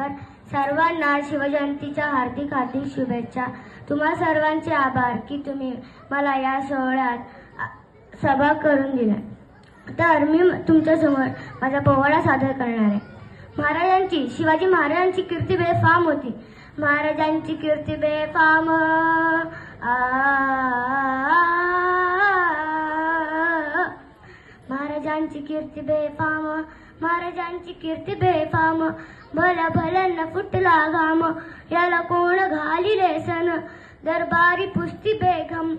नमस्कार. सर्वांना शिवजयंतीच्या हार्दिक हार्दिक शुभेच्छा. तुम्हा सर्वांचे आभार की तुम्ही मला या सोहळ्यात सभा करून दिला. तर मी तुमच्या समोर माझा पोवाडा सादर करणार आहे. महाराजांची, शिवाजी महाराजांची कीर्ती बेफाम होती. महाराजांची कीर्ती बेफाम, महाराजांची कीर्ती बेफाम, महाराजांची कीर्ती बेफाम. भला भल्यांना फुटला घाम, याला कोण घालिले सन. दरबारी पुसती बेगम,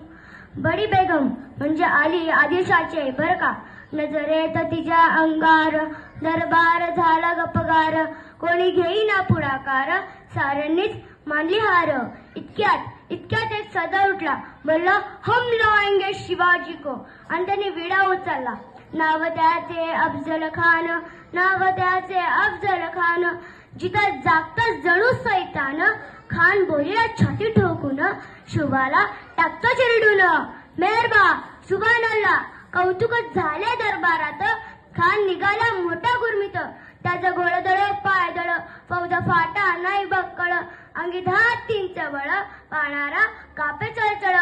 बडी बेगम म्हणजे आली आदिलशाची बर का. नजरेत तिच्या अंगार, दरबार झाला गपगार. कोणी घेईना पुढाकार, साऱ्यांनीच मानली हार. इतक्यात एक सदर उठला, बोलला हम लाएंगे शिवाजी को. आणि त्यांनी विडा उचलला. नाव त्याचे अफजल खान, नाव त्याचे अफजल खान. जिथं जागताच जणू सैतान, खान बोलला छाती ठोकून. शुभाला टाकतो चिरडून. मेहरबा सुभान अल्लाह, कौतुकच झाले दरबारात. खान निघाला मोठा गुरमीत, त्याचं घोडदळ पायदळ. फौजा फाटा नाही बक्कळ, अंगी 10-3 चवळ. पाणारा कापे चळचळ.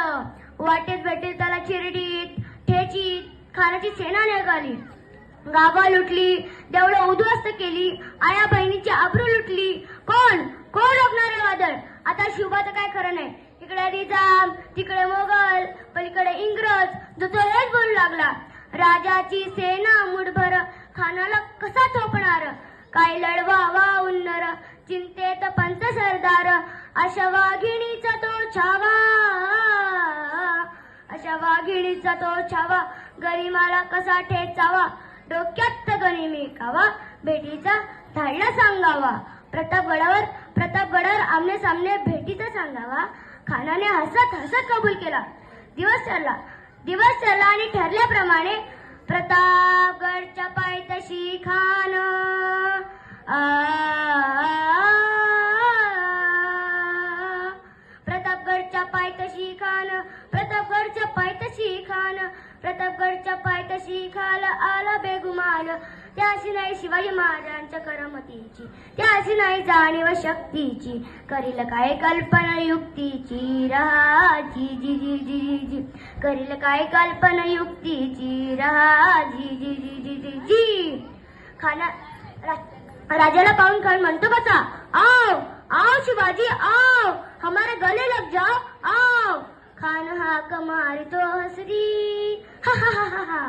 वाटेत भेटेत त्याला चिरडीत ठेचीत खानाची सेना निघाली. गावा लुटली, देवळं उद्ध्वस्त केली. आया बहिणीची आबरू लुटली. कोण रोखणारे वादळ. आता शुभाचं काय खरं नाही. इकडे निजाम, तिकडे मोगल, पलीकडे इंग्रज. जो तो हेच बोलू लागला. राजाची सेना मुठभर, खानाला कसा थोपणार. काय लढवावा उन्नर, चिंतेत पंत सरदार. अशा वाघिणीचा तो छावा, अशा वाघिणीचा तो छावा. गरिमाला कसा ठेचावा, डोक्यात गनिमी कावा. भेटीचा धाडला सांगावा, प्रतापगडावर आमने सामने भेटीचा सांगावा. खानाने हसत हसत कबूल केला. दिवस ठरला आणि ठरल्याप्रमाणे प्रतापगडच्या पायथ्याशी खान. प्रतापगडच्या पायथ्याशी खान, प्रतापगडच्या पायथ्याशी खान. प्रतापगडच्या पायथ्याशी खाल आला बेगुमान. त्याशी नाही शिवाजी महाराजांच्या करमतीची, त्याशी नाही जाणीव शक्तीची. करील काय कल्पना युक्तीची राजी जी जी जी जी. करील काय कल्पना युक्तीची राजी जी जी जी जी जी. खाना राजाला पाहून खान म्हणतो कसा, आओ आओ शिवाजी आओ, हमारे गले लग जाओ आओ. खान हाक मारितो हसरी, हा हा हा हा हा.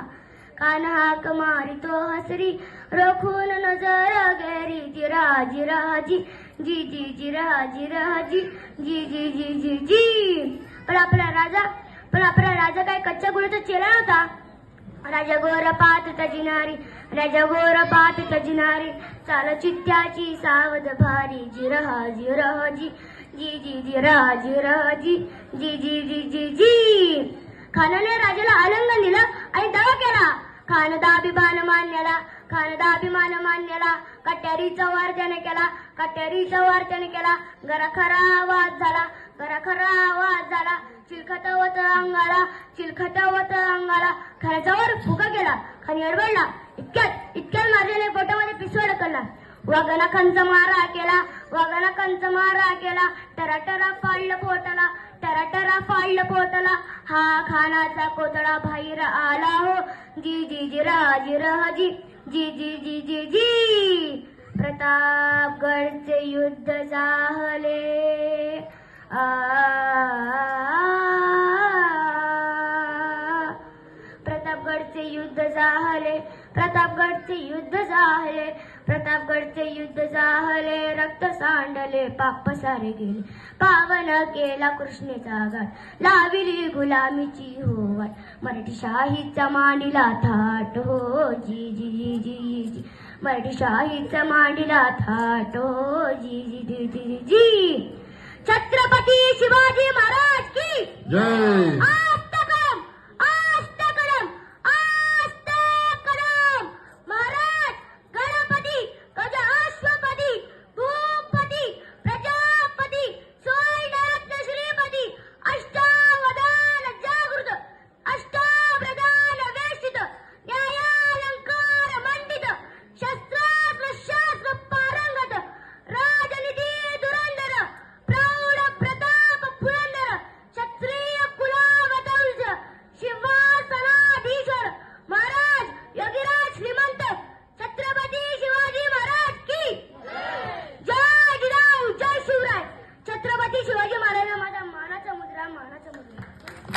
खान हाक मारितो हसरी, रोखून नजर गेरी. जिराजी राजी जी जी जी राजी राजी जी जी जी जी जी. पण आपला राजा काय कच्च्या गुळाचा चेहरा नव्हता. राजा गोर पात तजिनारी, राजा गोर पात तजिनारी. चाल चित्त्याची सावध भारी. जिराजी राजी जी जी जी राजी राजी जी जी जी जी जी. खानाने राजाला आलिंगन दिलं आणि दावा केला. खानदाभिमान मान्याला, खानदाभिमान मान्याला. कट्यारीचा वार त्याने केला, कट्यारीचा वार त्याने केला. गरा खरा आवाज झाला, गरा खरा आवाज झाला. चिलखतवत अंगाला, चिलखतवत अंगाला. खानाच्यावर फुगा गेला. खान एडवडला. इतक्यात मारलेले पोटामध्ये पिसवड ढकलला. वाघाला कंच मारा केला, वाघाला कंच मारा केला. टराटरा फाडलं पोटाला, टराटरा फाडलं पोटाला. हा खानाचा कोतडा बाहेर आला हो. जी जी जी राजी राजी जी जी जी जी जी. प्रतापगडचे युद्ध झाले. प्रतापगडचे युद्ध झाले, प्रतापगडचे युद्ध झाले. प्रतापगडचे युद्ध झाले. रक्त सांडले, पाप सारे गेले. पावन केला कृष्णेचा घाट, लाविली गुलामीची हो वाट. मराठी शाहीचा मांडीला थाट हो. जी जी जी जी जी. मराठी शाहीचा मांडीला थाट हो. जी जी जी जी जी. छत्रपती शिवाजी महाराज की जय.